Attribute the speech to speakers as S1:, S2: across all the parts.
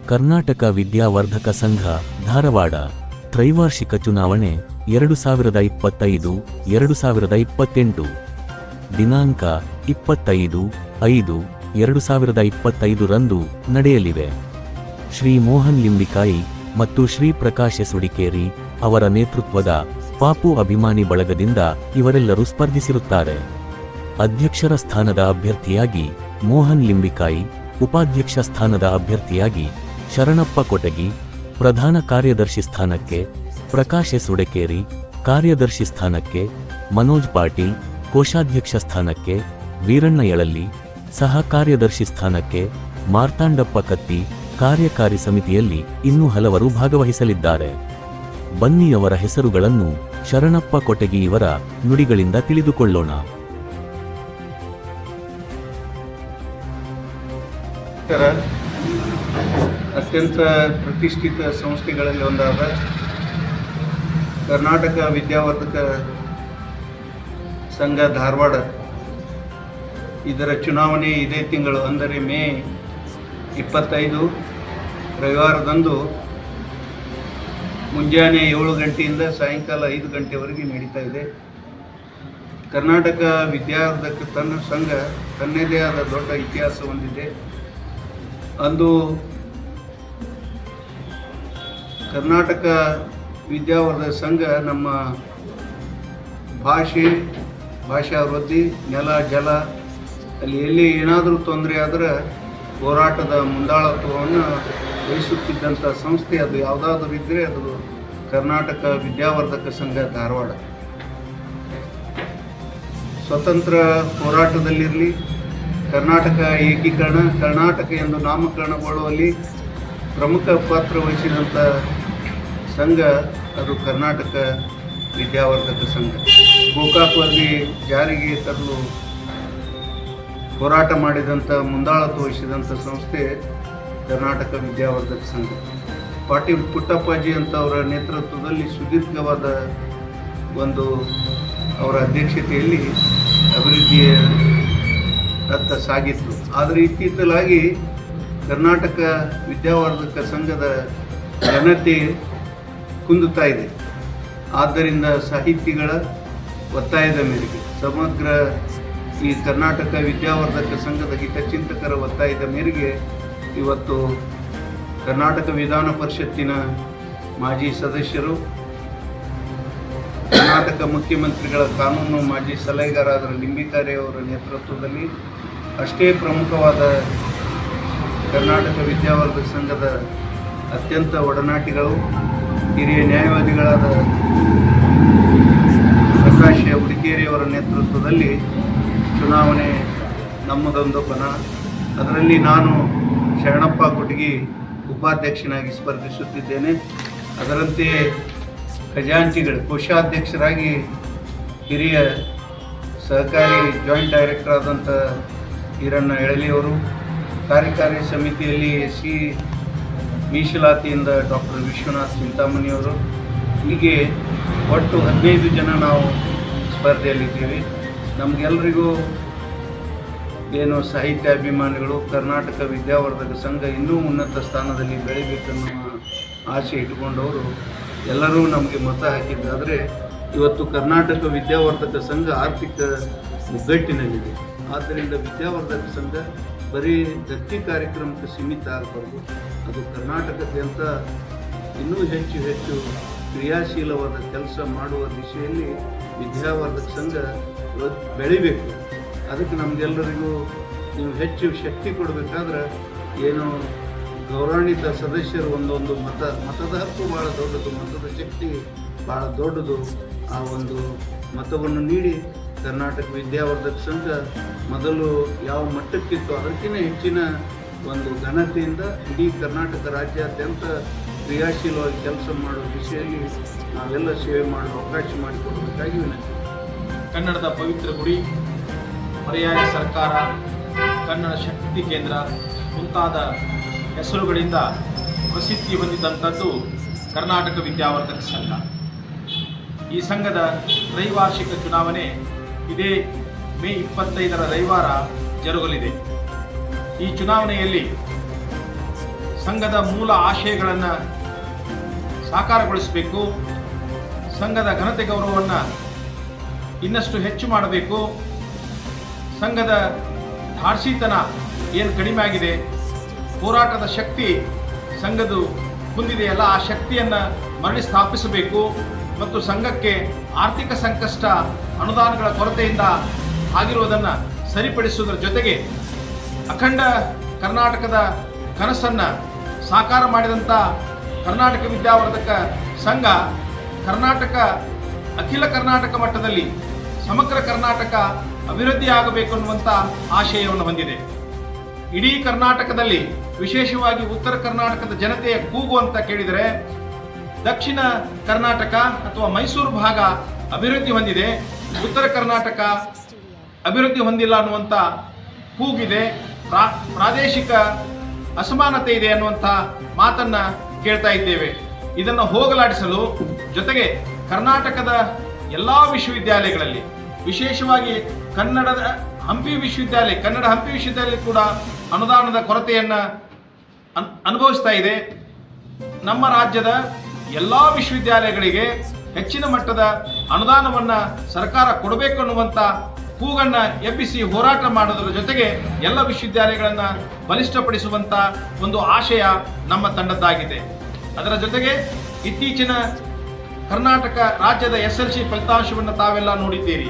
S1: ಕರ್ನಾಟಕ ವಿದ್ಯಾವರ್ಧಕ ಸಂಘ ಧಾರವಾಡ ತ್ರೈವಾರ್ಷಿಕ ಚುನಾವಣೆ 2025-2028 ದಿನಾಂಕ 25/5/2025 ರಂದು ನಡೆಯಲಿವೆ. ಶ್ರೀ ಮೋಹನ್ ಲಿಂಬಿಕಾಯಿ ಮತ್ತು ಶ್ರೀ ಪ್ರಕಾಶ್ ಸುಡಿಕೇರಿ ಅವರ ನೇತೃತ್ವದ ಪಾಪು ಅಭಿಮಾನಿ ಬಳಗದಿಂದ ಇವರೆಲ್ಲರೂ ಸ್ಪರ್ಧಿಸಿರುತ್ತಾರೆ. ಅಧ್ಯಕ್ಷರ ಸ್ಥಾನದ ಅಭ್ಯರ್ಥಿಯಾಗಿ ಮೋಹನ್ ಲಿಂಬಿಕಾಯಿ, ಉಪಾಧ್ಯಕ್ಷ ಸ್ಥಾನದ ಅಭ್ಯರ್ಥಿಯಾಗಿ ಶರಣಪ್ಪ ಕೊಟಗಿ, ಪ್ರಧಾನ ಕಾರ್ಯದರ್ಶಿ ಸ್ಥಾನಕ್ಕೆ ಪ್ರಕಾಶ್ ಸುಡಿಕೇರಿ, ಕಾರ್ಯದರ್ಶಿ ಸ್ಥಾನಕ್ಕೆ ಮನೋಜ್ ಪಾಟೀಲ್, ಕೋಶಾಧ್ಯಕ್ಷ ಸ್ಥಾನಕ್ಕೆ ವೀರಣ್ಣ ಯಳಲ್ಲಿ, ಸಹ ಕಾರ್ಯದರ್ಶಿ ಸ್ಥಾನಕ್ಕೆ ಮಾರ್ತಾಂಡಪ್ಪ ಕತ್ತಿ, ಕಾರ್ಯಕಾರಿ ಸಮಿತಿಯಲ್ಲಿ ಇನ್ನೂ ಹಲವರು ಭಾಗವಹಿಸಲಿದ್ದಾರೆ. ಬನ್ನಿ ಅವರ ಹೆಸರುಗಳನ್ನು ಶರಣಪ್ಪ ಕೊಟಗಿ ಇವರ ನುಡಿಗಳಿಂದ ತಿಳಿದುಕೊಳ್ಳೋಣ.
S2: ಅತ್ಯಂತ ಪ್ರತಿಷ್ಠಿತ ಸಂಸ್ಥೆಗಳಲ್ಲಿ ಒಂದಾದ ಕರ್ನಾಟಕ ವಿದ್ಯಾವರ್ಧಕ ಸಂಘ ಧಾರವಾಡ ಇದರ ಚುನಾವಣೆ ಇದೇ ತಿಂಗಳು ಅಂದರೆ ಮೇ 25 ರವಿವಾರದಂದು ಮುಂಜಾನೆ 7 ಗಂಟೆಯಿಂದ ಸಾಯಂಕಾಲ 5 ಗಂಟೆವರೆಗೆ ನಡೀತಾ ಇದೆ. ಕರ್ನಾಟಕ ವಿದ್ಯಾವರ್ಧಕ ಸಂಘ ತನ್ನದೇ ಆದ ದೊಡ್ಡ ಇತಿಹಾಸ ಹೊಂದಿದೆ. ಅಂದು ಕರ್ನಾಟಕ ವಿದ್ಯಾವರ್ಧಕ ಸಂಘ ನಮ್ಮ ಭಾಷಾ ವೃದ್ಧಿ, ನೆಲ ಜಲ ಅಲ್ಲಿ ಎಲ್ಲಿ ಏನಾದರೂ ತೊಂದರೆ ಆದರೆ ಹೋರಾಟದ ಮುಂದಾಳತ್ವವನ್ನು ವಹಿಸುತ್ತಿದ್ದಂಥ ಸಂಸ್ಥೆ. ಅದು ಯಾವುದಾದ್ರೂ ಇದ್ದರೆ ಅದು ಕರ್ನಾಟಕ ವಿದ್ಯಾವರ್ಧಕ ಸಂಘ ಧಾರವಾಡ. ಸ್ವತಂತ್ರ ಹೋರಾಟದಲ್ಲಿರಲಿ, ಕರ್ನಾಟಕ ಏಕೀಕರಣ, ಕರ್ನಾಟಕ ಎಂದು ನಾಮಕರಣಗೊಳ್ಳುವಲ್ಲಿ ಪ್ರಮುಖ ಪಾತ್ರ ವಹಿಸಿದಂಥ ಸಂಘ ಅದು ಕರ್ನಾಟಕ ವಿದ್ಯಾವರ್ಧಕ ಸಂಘ. ಗೋಕಾಕ್ ವರದಿ ಜಾರಿಗೆ ತರಲು ಹೋರಾಟ ಮಾಡಿದಂಥ, ಮುಂದಾಳತ್ವ ವಹಿಸಿದಂಥ ಸಂಸ್ಥೆ ಕರ್ನಾಟಕ ವಿದ್ಯಾವರ್ಧಕ ಸಂಘ. ಪಾಟೀಲ್ ಪುಟ್ಟಪ್ಪಾಜಿ ಅಂತ ಅವರ ನೇತೃತ್ವದಲ್ಲಿ ಸುದೀರ್ಘವಾದ ಒಂದು ಅವರ ಅಧ್ಯಕ್ಷತೆಯಲ್ಲಿ ಅಭಿವೃದ್ಧಿಯ ಅತ್ತ ಸಾಗಿತ್ತು. ಆದರೆ ಇತ್ತೀಚಲಾಗಿ ಕರ್ನಾಟಕ ವಿದ್ಯಾವರ್ಧಕ ಸಂಘದ ಘನತೆ ಕುಂದುತ್ತಾ ಇದೆ. ಆದ್ದರಿಂದ ಸಾಹಿತಿಗಳ ಒತ್ತಾಯದ ಮೇರೆಗೆ, ಸಮಗ್ರ ಈ ಕರ್ನಾಟಕ ವಿದ್ಯಾವರ್ಧಕ ಸಂಘದ ಹಿತಚಿಂತಕರ ಒತ್ತಾಯದ ಮೇರೆಗೆ ಇವತ್ತು ಕರ್ನಾಟಕ ವಿಧಾನ ಪರಿಷತ್ತಿನ ಮಾಜಿ ಸದಸ್ಯರು, ಕರ್ನಾಟಕ ಮುಖ್ಯಮಂತ್ರಿಗಳ ಕಾನೂನು ಮಾಜಿ ಸಲಹೆಗಾರರಾದ ಲಿಂಬಿಕಾರಿ ಅವರ ನೇತೃತ್ವದಲ್ಲಿ ಅಷ್ಟೇ ಪ್ರಮುಖವಾದ ಕರ್ನಾಟಕ ವಿದ್ಯಾವರ್ಧಕ ಸಂಘದ ಅತ್ಯಂತ ಒಡನಾಟಿಗಳು, ಹಿರಿಯ ನ್ಯಾಯವಾದಿಗಳಾದ ಪ್ರಕಾಶ್ ಹುಡಿಕೇರಿಯವರ ನೇತೃತ್ವದಲ್ಲಿ ಚುನಾವಣೆ ನಮ್ಮದೊಂದು ಬನ. ಅದರಲ್ಲಿ ನಾನು ಶರಣಪ್ಪ ಕೊಟಗಿ ಉಪಾಧ್ಯಕ್ಷನಾಗಿ ಸ್ಪರ್ಧಿಸುತ್ತಿದ್ದೇನೆ. ಅದರಂತೆಯೇ ಖಜಾಂಚಿಗಳು, ಕೋಶಾಧ್ಯಕ್ಷರಾಗಿ ಹಿರಿಯ ಸಹಕಾರಿ ಜಾಯಿಂಟ್ ಡೈರೆಕ್ಟರ್ ಆದಂಥ ವೀರಣ್ಣ ಯಳಲಿಯವರು, ಕಾರ್ಯಕಾರಿ ಸಮಿತಿಯಲ್ಲಿ SC ಮೀಸಲಾತಿಯಿಂದ ಡಾಕ್ಟರ್ ವಿಶ್ವನಾಥ್ ಚಿಂತಾಮಣಿಯವರು, ಹೀಗೆ ಒಟ್ಟು 15 ಜನ ನಾವು ಸ್ಪರ್ಧೆಯಲ್ಲಿದ್ದೀವಿ. ನಮಗೆಲ್ಲರಿಗೂ ಏನು ಸಾಹಿತ್ಯಾಭಿಮಾನಿಗಳು, ಕರ್ನಾಟಕ ವಿದ್ಯಾವರ್ಧಕ ಸಂಘ ಇನ್ನೂ ಉನ್ನತ ಸ್ಥಾನದಲ್ಲಿ ಬೆಳಿಬೇಕನ್ನುವ ಆಸೆ ಇಟ್ಟುಕೊಂಡವರು ಎಲ್ಲರೂ ನಮಗೆ ಮತ ಹಾಕಿದ್ದಾದರೆ ಇವತ್ತು ಕರ್ನಾಟಕ ವಿದ್ಯಾವರ್ಧಕ ಸಂಘ ಆರ್ಥಿಕ ಮುಗ್ಗಟ್ಟಿನಲ್ಲಿದೆ. ಆದ್ದರಿಂದ ವಿದ್ಯಾವರ್ಧಕ ಸಂಘ ಬರೀ ದತ್ತಿ ಕಾರ್ಯಕ್ರಮಕ್ಕೆ ಸೀಮಿತ ಆಗಬಾರ್ದು. ಅದು ಕರ್ನಾಟಕದಾದ್ಯಂತ ಇನ್ನೂ ಹೆಚ್ಚು ಕ್ರಿಯಾಶೀಲವಾದ ಕೆಲಸ ಮಾಡುವ ದಿಶೆಯಲ್ಲಿ ವಿದ್ಯಾವರ್ಧಕ ಸಂಘ ಬೆಳಿಬೇಕು. ಅದಕ್ಕೆ ನಮಗೆಲ್ಲರಿಗೂ ನೀವು ಹೆಚ್ಚು ಶಕ್ತಿ ಕೊಡಬೇಕಾದ್ರೆ ಏನು ಗೌರವಾನ್ವಿತ ಸದಸ್ಯರು ಒಂದೊಂದು ಮತದ ಹಕ್ಕು ಭಾಳ ದೊಡ್ಡದು, ಮತದ ಶಕ್ತಿ ಭಾಳ ದೊಡ್ಡದು. ಆ ಒಂದು ಮತವನ್ನು ನೀಡಿ ಕರ್ನಾಟಕ ವಿದ್ಯಾವರ್ಧಕ ಸಂಘ ಮೊದಲು ಯಾವ ಮಟ್ಟಕ್ಕಿತ್ತು ಅದಕ್ಕಿಂತ ಹೆಚ್ಚಿನ ಒಂದು ಘನತೆಯಿಂದ ಇಡೀ ಕರ್ನಾಟಕ ರಾಜ್ಯಾದ್ಯಂತ ಕ್ರಿಯಾಶೀಲವಾಗಿ ಕೆಲಸ ಮಾಡುವ ದಿಶೆಯಲ್ಲಿ ನಾವೆಲ್ಲ ಸೇವೆ ಮಾಡಲು ಅವಕಾಶ ಮಾಡಿಕೊಡಬೇಕಾಗಿ ವಿನಂತಿ.
S3: ಕನ್ನಡದ ಪವಿತ್ರ ಗುಡಿ, ಪರ್ಯಾಯ ಸರ್ಕಾರ, ಕನ್ನಡ ಶಕ್ತಿ ಕೇಂದ್ರ ಮುಂತಾದ ಹೆಸರುಗಳಿಂದ ಪ್ರಸಿದ್ಧಿ ಹೊಂದಿದಂಥದ್ದು ಕರ್ನಾಟಕ ವಿದ್ಯಾವರ್ಧಕ ಸಂಘ. ಈ ಸಂಘದ ತ್ರೈವಾರ್ಷಿಕ ಚುನಾವಣೆ ಇದೇ ಮೇ 25 ರವಿವಾರ ಜರುಗಲಿದೆ. ಈ ಚುನಾವಣೆಯಲ್ಲಿ ಸಂಘದ ಮೂಲ ಆಶಯಗಳನ್ನು ಸಾಕಾರಗೊಳಿಸಬೇಕು. ಸಂಘದ ಘನತೆ ಗೌರವವನ್ನು ಇನ್ನಷ್ಟು ಹೆಚ್ಚು ಮಾಡಬೇಕು. ಸಂಘದ ಧಾರ್ಷಿತನ ಏನು ಕಡಿಮೆ ಆಗಿದೆ, ಹೋರಾಟದ ಶಕ್ತಿ ಸಂಘದ್ದು ಹೊಂದಿದೆಯಲ್ಲ, ಆ ಶಕ್ತಿಯನ್ನು ಮರಳಿ ಸ್ಥಾಪಿಸಬೇಕು. ಮತ್ತು ಸಂಘಕ್ಕೆ ಆರ್ಥಿಕ ಸಂಕಷ್ಟ, ಅನುದಾನಗಳ ಕೊರತೆಯಿಂದ ಆಗಿರುವುದನ್ನು ಸರಿಪಡಿಸುವುದರ ಜೊತೆಗೆ ಅಖಂಡ ಕರ್ನಾಟಕದ ಕನಸನ್ನು ಸಾಕಾರ ಮಾಡಿದಂಥ ಕರ್ನಾಟಕ ವಿದ್ಯಾವರ್ಧಕ ಸಂಘ ಅಖಿಲ ಕರ್ನಾಟಕ ಮಟ್ಟದಲ್ಲಿ ಸಮಗ್ರ ಕರ್ನಾಟಕ ಅಭಿವೃದ್ಧಿ ಆಗಬೇಕು ಅನ್ನುವಂಥ ಆಶಯವನ್ನು ಹೊಂದಿದೆ. ಇಡೀ ಕರ್ನಾಟಕದಲ್ಲಿ, ವಿಶೇಷವಾಗಿ ಉತ್ತರ ಕರ್ನಾಟಕದ ಜನತೆಯ ಕೂಗು ಅಂತ ಕೇಳಿದರೆ ದಕ್ಷಿಣ ಕರ್ನಾಟಕ ಅಥವಾ ಮೈಸೂರು ಭಾಗ ಅಭಿವೃದ್ಧಿ ಹೊಂದಿದೆ, ಉತ್ತರ ಕರ್ನಾಟಕ ಅಭಿವೃದ್ಧಿ ಹೊಂದಿಲ್ಲ ಅನ್ನುವಂಥ ಕೂಗಿದೆ. ಪ್ರಾದೇಶಿಕ ಅಸಮಾನತೆ ಇದೆ ಅನ್ನುವಂಥ ಮಾತನ್ನ ಕೇಳ್ತಾ ಇದ್ದೇವೆ. ಇದನ್ನು ಹೋಗಲಾಡಿಸಲು ಜೊತೆಗೆ ಕರ್ನಾಟಕದ ಎಲ್ಲ ವಿಶ್ವವಿದ್ಯಾಲಯಗಳಲ್ಲಿ, ವಿಶೇಷವಾಗಿ ಕನ್ನಡ ಹಂಪಿ ವಿಶ್ವವಿದ್ಯಾಲಯ ಕೂಡ ಅನುದಾನದ ಕೊರತೆಯನ್ನು ಅನುಭವಿಸ್ತಾ ಇದೆ. ನಮ್ಮ ರಾಜ್ಯದ ಎಲ್ಲ ವಿಶ್ವವಿದ್ಯಾಲಯಗಳಿಗೆ ಹೆಚ್ಚಿನ ಮಟ್ಟದ ಅನುದಾನವನ್ನು ಸರ್ಕಾರ ಕೊಡಬೇಕು ಅನ್ನುವಂಥ ಕೂಗನ್ನು ಎಬ್ಬಿಸಿ ಹೋರಾಟ ಮಾಡೋದರ ಜೊತೆಗೆ ಎಲ್ಲ ವಿಶ್ವವಿದ್ಯಾಲಯಗಳನ್ನು ಬಲಿಷ್ಠಪಡಿಸುವಂಥ ಒಂದು ಆಶಯ ನಮ್ಮ ತಂಡದ್ದಾಗಿದೆ. ಅದರ ಜೊತೆಗೆ ಇತ್ತೀಚಿನ ಕರ್ನಾಟಕ ರಾಜ್ಯದ SLC ಫಲಿತಾಂಶವನ್ನು ತಾವೆಲ್ಲ ನೋಡಿದ್ದೀರಿ.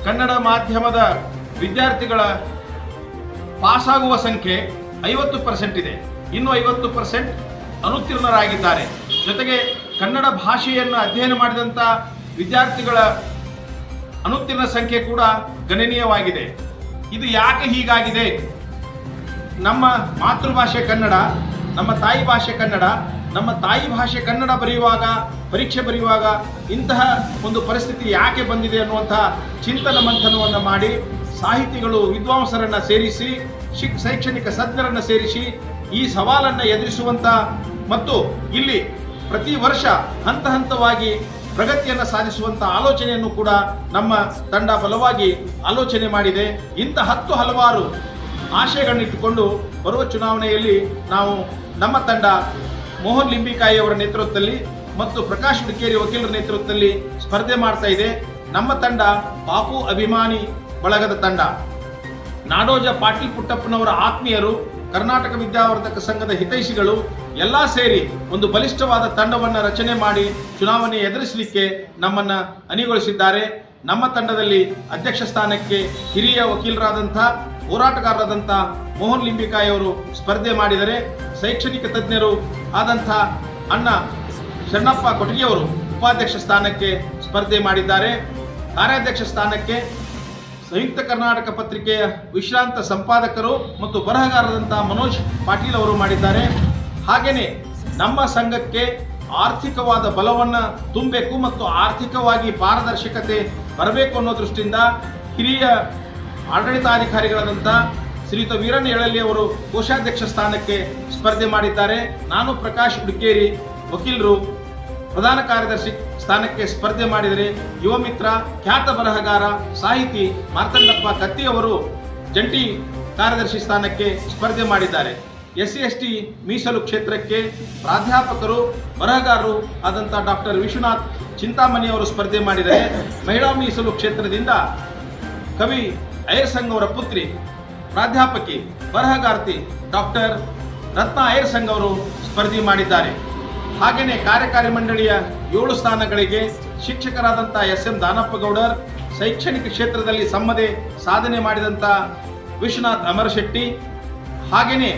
S3: ಕನ್ನಡ ಮಾಧ್ಯಮದ ವಿದ್ಯಾರ್ಥಿಗಳ ಪಾಸಾಗುವ ಸಂಖ್ಯೆ 50% ಇದೆ. ಇನ್ನು 50% ಅನುತ್ತೀರ್ಣರಾಗಿದ್ದಾರೆ. ಜೊತೆಗೆ ಕನ್ನಡ ಭಾಷೆಯನ್ನು ಅಧ್ಯಯನ ಮಾಡಿದಂಥ ವಿದ್ಯಾರ್ಥಿಗಳ ಅನುತ್ತೀರ್ಣ ಸಂಖ್ಯೆ ಕೂಡ ಗಣನೀಯವಾಗಿದೆ. ಇದು ಯಾಕೆ ಹೀಗಾಗಿದೆ? ನಮ್ಮ ಮಾತೃಭಾಷೆ ಕನ್ನಡ, ನಮ್ಮ ತಾಯಿ ಭಾಷೆ ಕನ್ನಡ, ನಮ್ಮ ತಾಯಿ ಭಾಷೆ ಕನ್ನಡ ಪರೀಕ್ಷೆ ಬರೆಯುವಾಗ ಇಂತಹ ಒಂದು ಪರಿಸ್ಥಿತಿ ಯಾಕೆ ಬಂದಿದೆ ಅನ್ನುವಂತಹ ಚಿಂತನ ಮಂಥನವನ್ನು ಮಾಡಿ ಸಾಹಿತಿಗಳು, ವಿದ್ವಾಂಸರನ್ನು ಸೇರಿಸಿ, ಶೈಕ್ಷಣಿಕ ತಜ್ಞರನ್ನು ಸೇರಿಸಿ ಈ ಸವಾಲನ್ನು ಎದುರಿಸುವಂಥ ಮತ್ತು ಇಲ್ಲಿ ಪ್ರತಿ ವರ್ಷ ಹಂತವಾಗಿ ಪ್ರಗತಿಯನ್ನು ಸಾಧಿಸುವಂಥ ಆಲೋಚನೆಯನ್ನು ಕೂಡ ನಮ್ಮ ತಂಡ ಬಲವಾಗಿ ಆಲೋಚನೆ ಮಾಡಿದೆ. ಇಂಥ ಹಲವಾರು ಆಶಯಗಳನ್ನಿಟ್ಟುಕೊಂಡು ಬರುವ ಚುನಾವಣೆಯಲ್ಲಿ ನಾವು ನಮ್ಮ ತಂಡ ಮೋಹನ್ ಲಿಂಬಿಕಾಯಿ ಅವರ ನೇತೃತ್ವದಲ್ಲಿ ಮತ್ತು ಪ್ರಕಾಶ್ ಹುಡುಕೇರಿ ವಕೀಲರ ನೇತೃತ್ವದಲ್ಲಿ ಸ್ಪರ್ಧೆ ಮಾಡ್ತಾ ಇದೆ. ನಮ್ಮ ತಂಡ ಪಾಪು ಅಭಿಮಾನಿ ಬಳಗದ ತಂಡ. ನಾಡೋಜ ಪಾಟೀಲ್ ಪುಟ್ಟಪ್ಪನವರ ಆತ್ಮೀಯರು, ಕರ್ನಾಟಕ ವಿದ್ಯಾವರ್ಧಕ ಸಂಘದ ಹಿತೈಷಿಗಳು ಎಲ್ಲ ಸೇರಿ ಒಂದು ಬಲಿಷ್ಠವಾದ ತಂಡವನ್ನು ರಚನೆ ಮಾಡಿ ಚುನಾವಣೆ ಎದುರಿಸಲಿಕ್ಕೆ ನಮ್ಮನ್ನು ಅಣಿಗೊಳಿಸಿದ್ದಾರೆ. ನಮ್ಮ ತಂಡದಲ್ಲಿ ಅಧ್ಯಕ್ಷ ಸ್ಥಾನಕ್ಕೆ ಹಿರಿಯ ವಕೀಲರಾದಂಥ, ಹೋರಾಟಗಾರರಾದಂಥ ಮೋಹನ್ ಲಿಂಬಿಕಾಯಿ ಅವರು ಸ್ಪರ್ಧೆ ಮಾಡಿದರೆ, ಶೈಕ್ಷಣಿಕ ತಜ್ಞರು ಆದಂಥ ಅಣ್ಣ ಶರಣಪ್ಪ ಕೊಟಗಿಯವರು ಉಪಾಧ್ಯಕ್ಷ ಸ್ಥಾನಕ್ಕೆ ಸ್ಪರ್ಧೆ ಮಾಡಿದ್ದಾರೆ. ಕಾರ್ಯಾಧ್ಯಕ್ಷ ಸ್ಥಾನಕ್ಕೆ ಸಂಯುಕ್ತ ಕರ್ನಾಟಕ ಪತ್ರಿಕೆಯ ವಿಶ್ರಾಂತ ಸಂಪಾದಕರು ಮತ್ತು ಬರಹಗಾರರಾದಂಥ ಮನೋಜ್ ಪಾಟೀಲ್ ಅವರು ಮಾಡಿದ್ದಾರೆ. ಹಾಗೆಯೇ ನಮ್ಮ ಸಂಘಕ್ಕೆ ಆರ್ಥಿಕವಾದ ಬಲವನ್ನು ತುಂಬಬೇಕು ಮತ್ತು ಆರ್ಥಿಕವಾಗಿ ಪಾರದರ್ಶಕತೆ ಬರಬೇಕು ಅನ್ನೋ ದೃಷ್ಟಿಯಿಂದ ಹಿರಿಯ ಆಡಳಿತಾಧಿಕಾರಿಗಳಾದಂಥ ಶ್ರೀಯುತ ವೀರಣ್ಣ ಯಳಲಿ ಅವರು ಕೋಶಾಧ್ಯಕ್ಷ ಸ್ಥಾನಕ್ಕೆ ಸ್ಪರ್ಧೆ ಮಾಡಿದ್ದಾರೆ. ನಾನು ಪ್ರಕಾಶ್ ಹುಡುಕೇರಿ ವಕೀಲರು ಪ್ರಧಾನ ಕಾರ್ಯದರ್ಶಿ ಸ್ಥಾನಕ್ಕೆ ಸ್ಪರ್ಧೆ ಮಾಡಿದರೆ, ಯುವ ಮಿತ್ರ, ಖ್ಯಾತ ಬರಹಗಾರ, ಸಾಹಿತಿ ಮಾರ್ತಂಡಪ್ಪ ಕತ್ತಿ ಅವರು ಜಂಟಿ ಕಾರ್ಯದರ್ಶಿ ಸ್ಥಾನಕ್ಕೆ ಸ್ಪರ್ಧೆ ಮಾಡಿದ್ದಾರೆ. SC/ST ಮೀಸಲು ಕ್ಷೇತ್ರಕ್ಕೆ ಪ್ರಾಧ್ಯಾಪಕರು, ಬರಹಗಾರರು ಆದಂಥ ಡಾಕ್ಟರ್ ವಿಶ್ವನಾಥ್ ಚಿಂತಾಮಣಿ ಅವರು ಸ್ಪರ್ಧೆ ಮಾಡಿದರೆ, ಮಹಿಳಾ ಮೀಸಲು ಕ್ಷೇತ್ರದಿಂದ ಕವಿ ಐರ್ ಸಂಘ್ ಅವರ ಪುತ್ರಿ, ಪ್ರಾಧ್ಯಾಪಕಿ, ಬರಹಗಾರ್ತಿ ಡಾಕ್ಟರ್ ರತ್ನ ಐರ್ ಸಂಘ್ ಅವರು ಸ್ಪರ್ಧೆ ಮಾಡಿದ್ದಾರೆ. ಹಾಗೆಯೇ ಕಾರ್ಯಕಾರಿ ಮಂಡಳಿಯ 7 ಸ್ಥಾನಗಳಿಗೆ ಶಿಕ್ಷಕರಾದಂಥ SM ದಾನಪ್ಪ ಗೌಡರ್, ಶೈಕ್ಷಣಿಕ ಕ್ಷೇತ್ರದಲ್ಲಿ ತಮ್ಮದೇ ಸಾಧನೆ ಮಾಡಿದಂಥ ವಿಶ್ವನಾಥ್ ಅಮರಶೆಟ್ಟಿ, ಹಾಗೆಯೇ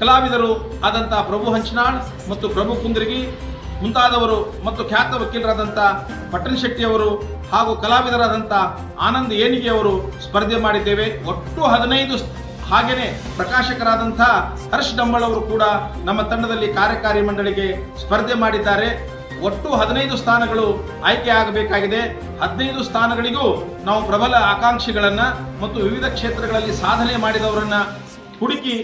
S3: ಕಲಾವಿದರು ಆದಂಥ ಪ್ರಭು ಹಂಚನಾಳ್ ಮತ್ತು ಪ್ರಭು ಕುಂದ್ರಗಿ ಮುಂತಾದವರು ಮತ್ತು ಖ್ಯಾತ ವಕೀಲರಾದಂಥ ಪಟ್ಟಣ್ ಶೆಟ್ಟಿ ಅವರು ಹಾಗೂ ಕಲಾವಿದರಾದಂಥ ಆನಂದ್ ಏನಿಗೆ ಅವರು ಸ್ಪರ್ಧೆ ಮಾಡಿದ್ದೇವೆ. ಒಟ್ಟು 15. ಹಾಗೆಯೇ ಪ್ರಕಾಶಕರಾದಂಥ ಹರ್ಷ್ ಡಂಬಳ್ ಅವರು ಕೂಡ ನಮ್ಮ ತಂಡದಲ್ಲಿ ಕಾರ್ಯಕಾರಿ ಮಂಡಳಿಗೆ ಸ್ಪರ್ಧೆ ಮಾಡಿದ್ದಾರೆ. ಒಟ್ಟು 15 ಸ್ಥಾನಗಳು ಆಯ್ಕೆ ಆಗಬೇಕಾಗಿದೆ. 15 ಸ್ಥಾನಗಳಿಗೂ ನಾವು ಪ್ರಬಲ ಆಕಾಂಕ್ಷಿಗಳನ್ನು ಮತ್ತು ವಿವಿಧ ಕ್ಷೇತ್ರಗಳಲ್ಲಿ ಸಾಧನೆ ಮಾಡಿದವರನ್ನ ಹುಡುಕಿ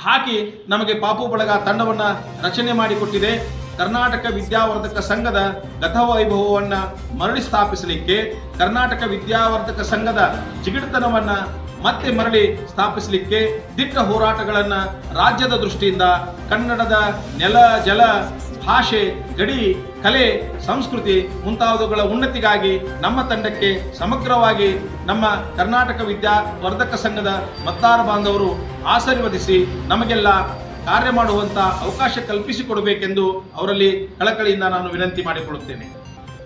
S3: ಹಾಕಿ ನಮಗೆ ಪಾಪು ಬಳಗ ತಂಡವನ್ನು ರಚನೆ ಮಾಡಿಕೊಟ್ಟಿದೆ. ಕರ್ನಾಟಕ ವಿದ್ಯಾವರ್ಧಕ ಸಂಘದ ಗತವೈಭವವನ್ನು ಮರಳಿ ಸ್ಥಾಪಿಸಲಿಕ್ಕೆ, ಕರ್ನಾಟಕ ವಿದ್ಯಾವರ್ಧಕ ಸಂಘದ ಜಿಗಿಡ್ತನವನ್ನು ಮತ್ತೆ ಮರಳಿ ಸ್ಥಾಪಿಸಲಿಕ್ಕೆ ದಿಟ್ಟ ಹೋರಾಟಗಳನ್ನು ರಾಜ್ಯದ ದೃಷ್ಟಿಯಿಂದ ಕನ್ನಡದ ನೆಲ ಜಲ ಭಾಷೆ ಗಡಿ ಕಲೆ ಸಂಸ್ಕೃತಿ ಮುಂತಾದವುಗಳ ಉನ್ನತಿಗಾಗಿ ನಮ್ಮ ತಂಡಕ್ಕೆ ಸಮಗ್ರವಾಗಿ ನಮ್ಮ ಕರ್ನಾಟಕ ವಿದ್ಯಾವರ್ಧಕ ಸಂಘದ ಮತದಾರ ಬಾಂಧವರು ಆಶೀರ್ವದಿಸಿ ನಮಗೆಲ್ಲ ಕಾರ್ಯ ಮಾಡುವಂತ ಅವಕಾಶ ಕಲ್ಪಿಸಿಕೊಡಬೇಕೆಂದು ಅವರಲ್ಲಿ ಕಳಕಳಿಯಿಂದ ನಾನು ವಿನಂತಿ ಮಾಡಿಕೊಳ್ಳುತ್ತೇನೆ.